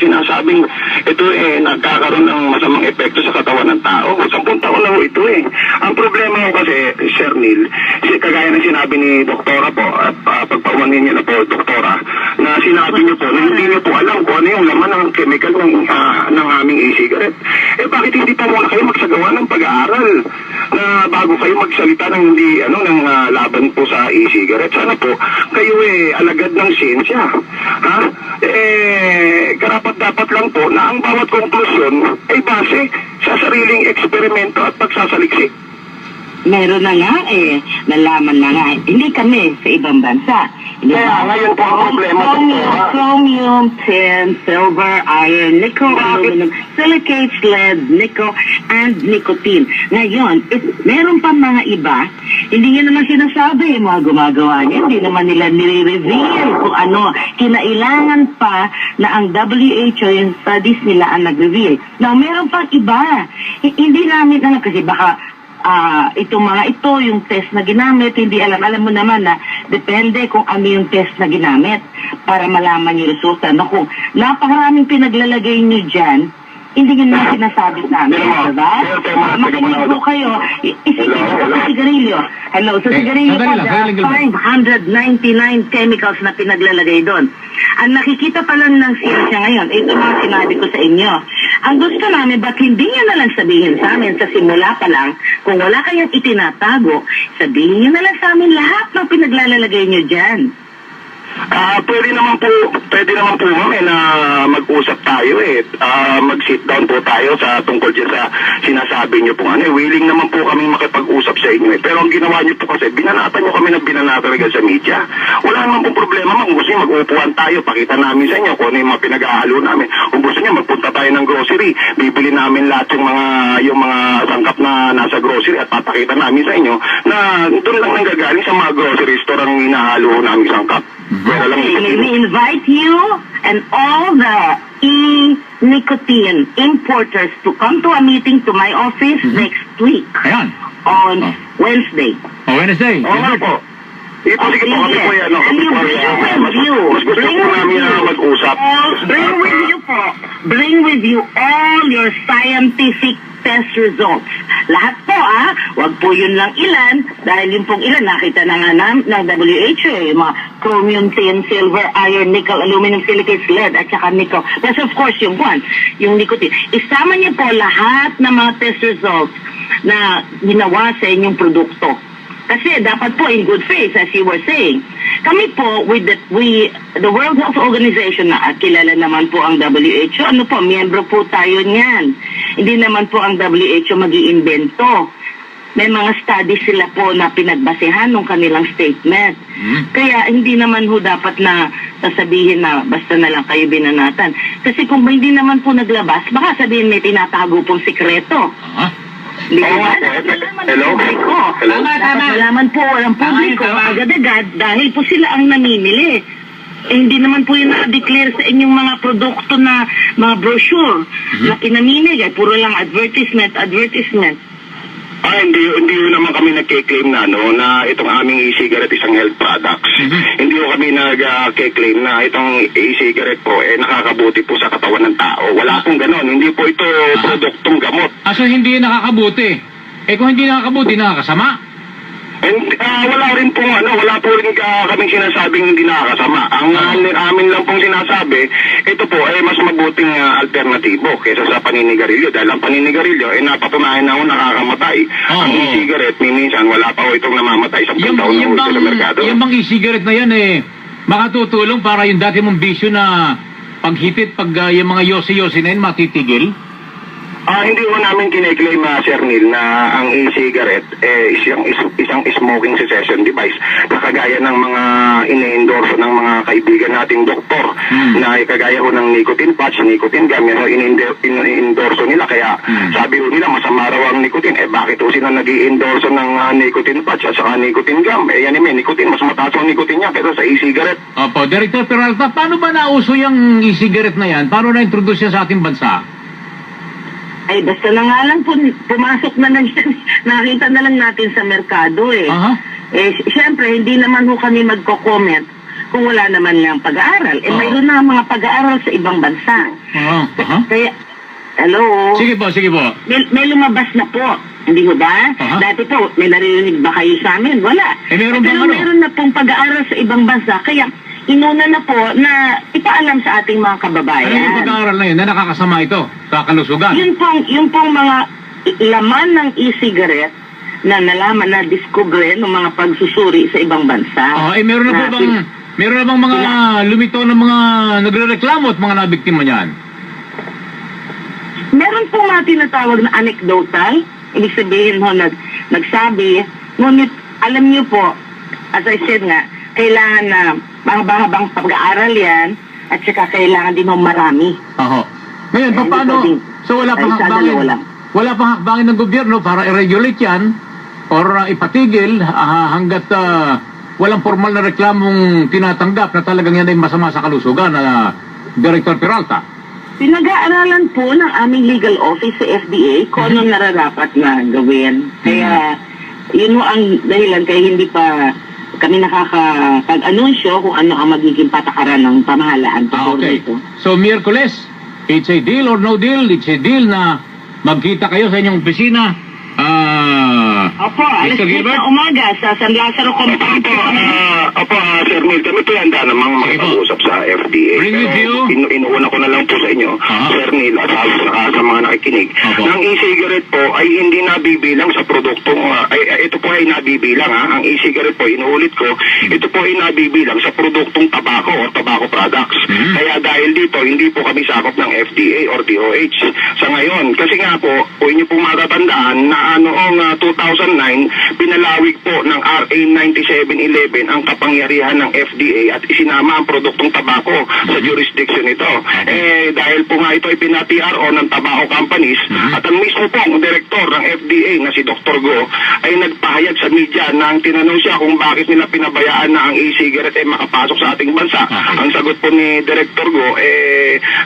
sinasabing ito nagkakaroon ng masamang epekto sa katawan ng tao. 10 taon na ho ito Ang problema ko kasi, Sir Neil, kagaya ng sinabi ni Doktora po, at pagpawanin niya na po, Doktora, na sinabi niyo po na hindi niyo po alam kung ano yung laman ng chemical ng aming e-cigarette. Bakit hindi pa muna kayo magsagawa ng pag-aaral na bago kayo magsalita ng hindi, ng laban po sa e-cigarette? Sana po, kayo alagad ng siyensya. Ha? Karapat-dapat lang po na ang bawat konklusyon ay base sa sariling eksperimento at pagsasaliksik. Meron na nga nalaman na nga. Hindi kami sa ibang bansa. Ngayon po ang problema. Chromium, tin, silver, iron, nickel, aluminum, silicates, lead, nickel, and nicotine. Ngayon, meron pa mga iba, hindi nyo naman sinasabi yung mga gumagawa niya. Hindi naman nila nire-reveal kung ano. Kinailangan pa na ang WHO, yung studies nila ang nag-reveal. Now, meron pang iba. Hindi namin alam kasi baka itong mga ito, yung test na ginamit, hindi alam mo naman na depende kung ano yung test na ginamit para malaman yung resulta. Naku, napakaraming pinaglalagay nyo dyan, hindi nyo naman sinasabi sa amin, diba? Makinig po kayo, isipin nyo sa sigarilyo. Hello, sa sigarilyo po, there are 599 chemicals na pinaglalagay doon. Ang nakikita pa lang ng siyensya ngayon, ito mga sinabi ko sa inyo. Ang gusto namin, ba't hindi nyo na lang sabihin sa amin sa simula pa lang, kung wala kayong itinatago, sabihin nyo na lang sa amin lahat ng pinaglalagay nyo dyan. Pwede naman po ma'am na mag-usap tayo mag-sit down po tayo sa tungkol dyan sa sinasabi nyo po willing naman po kami makipag-usap sa inyo pero ang ginawa nyo po kasi binanatan nyo kami ng binanata sa media. Wala naman pong problema ma'am, kung gusto nyo mag-upuan tayo, pakita namin sa inyo kung ano yung mga pinag-ahalo namin. Kung gusto nyo magpunta tayo ng grocery, bibili namin lahat yung mga sangkap na nasa grocery at papakita namin sa inyo na doon lang nanggagaling sa mga grocery store ang hinahalo namin sangkap. We invite you and all the nicotine importers to come to a meeting to my office next week. Ayan. On Wednesday. Wednesday. Oo po. Sige po, kami po yan. Mas gusto po namin na mag-usap. Bring with you all your scientific test results. Lahat po wag po yun lang ilan, dahil yung pong ilan nakita na nga ng WHO, yung mga chromium, tin, silver, iron, nickel, aluminum, silicates, lead, at saka nickel. Plus of course yung nicotine. Isama niyo po lahat ng mga test results na ginawa sa inyong produkto. Kasi dapat po in good faith, as you were saying. Kami po, with the World Health Organization na kilala naman po ang WHO, miyembro po tayo niyan. Hindi naman po ang WHO mag-iimbento. May mga studies sila po na pinagbasehan ng kanilang statement. Kaya hindi naman ho dapat na sasabihin na basta na lang kayo binanatan. Kasi kung hindi naman po naglabas, baka sabihin may tinatago pong sikreto. Hello? Malaman po ang publiko agad-agad dahil po sila ang namimili. Hindi naman po yung na-declare sa inyong mga produkto na mga brochure na pinamimili. Puro lang advertisement. Hindi naman kami nagke-claim na itong aming e-cigarette isang health products. Hindi kami nagke-claim na itong e-cigarette po nakakabuti po sa katawan ng tao. Wala pong ganon. Hindi po ito produktong gamot. So hindi nakakabuti? Kung hindi nakakabuti, nakakasama? Wala rin pong wala po rin kaming sinasabing hindi nakakasama. Ang amin lang pong sinasabi, ito po ay mas mabuting alternatibo kaysa sa paninigarilyo. Dahil ang paninigarilyo ay napatunayan na nakakamatay. Ang e-cigarette, minsan wala pa itong namamatay sa taon na sa merkado. Yung bang e-cigarette na yan makatutulong para yung dati mong bisyo na paghipit, yung mga yosi-yosi na yun matitigil? Hindi ko namin kine-claim, Sir Neil, na ang e-cigarette isang smoking cessation device na kagaya ng mga ine-endorse ng mga kaibigan nating doktor na kagaya ko ng nicotine patch, nicotine gum, yan ine-endorse nila. Kaya sabi ko nila masama raw ang nicotine. Bakit sila nag-i-endorse ng nicotine patch at saka nicotine gum? Yan nicotine, mas mataas ang nicotine niya kaysa sa e-cigarette. Opo, Director Peralta, paano ba nauso yung e-cigarette na yan? Paano na-introduce siya sa ating bansa? Basta na nga lang pumasok na lang siya. Nakita na lang natin sa merkado Siyempre, hindi naman ho kami magko-comment kung wala naman lang pag-aaral? Oo. Mayroon na mga pag-aaral sa ibang bansa. Kaya, hello? Sige po, sige po. May lumabas na po. Hindi ho ba? Aha. Dati po, may naririnig ba kayo sa amin? Wala. Meron bang Pero ano? meron na pong pag-aaral sa ibang bansa. Kaya, inuna na po na ipaalam sa ating mga kababayan. Ano yung pag-aaral na yun na nakakasama ito sa kalusugan? Yun pong mga laman ng e-cigarette na nalaman na discover ng mga pagsusuri sa ibang bansa. Meron na po bang mga lumito ng mga nagrereklamo at mga nabiktima niyan? Meron pong mga tinatawag na anecdotal. Ibig sabihin ho, nagsabi, ngunit alam niyo po, as I said nga, kailangan na mahaba-habang pag-aaral yan at saka kailangan din ho marami. Oho. Ngayon, paano? So wala pang Ay, sa dalawa hakbangin. lang. Wala pang hakbangin ng gobyerno para i-regulate yan or ipatigil hanggat walang formal na reklamong tinatanggap na talagang yan ay masama sa kalusugan na Director Peralta. Pinag-aaralan po ng aming legal office sa FDA kung anong nararapat na gawin. Kaya, yun ho ang dahilan kaya hindi pa kami nakakapag-anunsyo kung ano ang magiging patakaran ng pamahalaan. Okay. So, Miyerkules, it's a deal or no deal? It's a deal na magkita kayo sa inyong opisina. Opo, alas Mr. 10 Gilbert? na umaga sa San Lazaro Compound. Sir Neil, kami po handa namang makipag-usap sa FDA. Bring with you. Inuuna ko na lang po sa inyo, Sir Neil, at sa mga nakikinig. Opo. Ng e-cigarette po ay hindi nabibilang sa produktong, ito po ay nabibilang ang e-cigarette po, inuulit ko, ito po ay nabibilang sa produktong tabako o tobacco products. Kaya dahil dito, hindi po kami sakop ng FDA or DOH sa ngayon. Kasi nga po, kung inyo pong matatandaan na noong 2009, pinalawig po ng RA 9711 ang kapangyarihan ng FDA at isinama ang produktong tabako sa jurisdiction nito. Dahil po nga ito ay pina-PRO ng tobacco companies at ang mismo pong direktor ng FDA na si Dr. Go ay nagpahayag sa media nang tinanong siya kung bakit nila pinabayaan na ang e-cigarette ay makapasok sa ating bansa. Ang sagot po ni Director Go,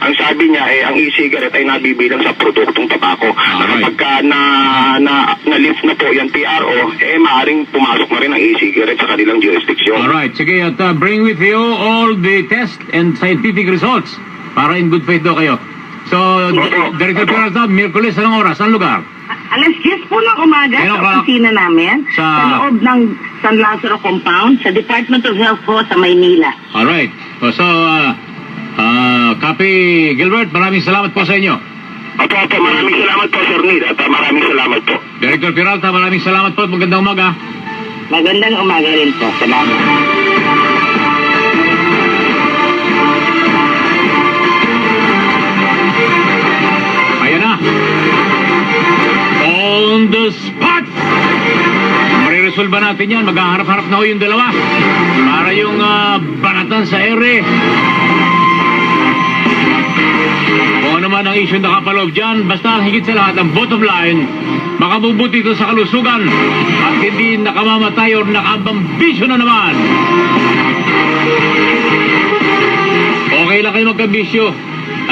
ang sabi niya ang e-cigarette ay nabibilang sa produktong tabako. Na kapag na-lift na po yung PRO, maaaring pumasok na rin ang e-cigarette sa kanilang jurisdiction. Alright, sige, at bring with you all the test and scientific results para in good faith daw kayo. So, Director Peralta, Miyerkules, anong oras? Anong lugar? Alas 10 po ng umaga Ayun, sa opisina namin sa loob ng San Lazaro Compound sa Department of Health po sa Maynila. Alright. So, Copy Gilbert, maraming salamat po sa inyo. Opo, maraming salamat po, Sir Neil, at maraming salamat po. Director Peralta, maraming salamat po at magandang umaga. Magandang umaga rin po. Salamat. Ayan na. On the spot! Mariresolba natin yan. Maghaharap-harap na ho yung dalawa. Para yung banatan sa ere. Kung ano man ang issue na kapaloob dyan, basta higit sa lahat, ang bottom line, makabubuti ito sa kalusugan at hindi nakamamatay o nakabambisyo na naman. Okay lang kayo magkabisyo.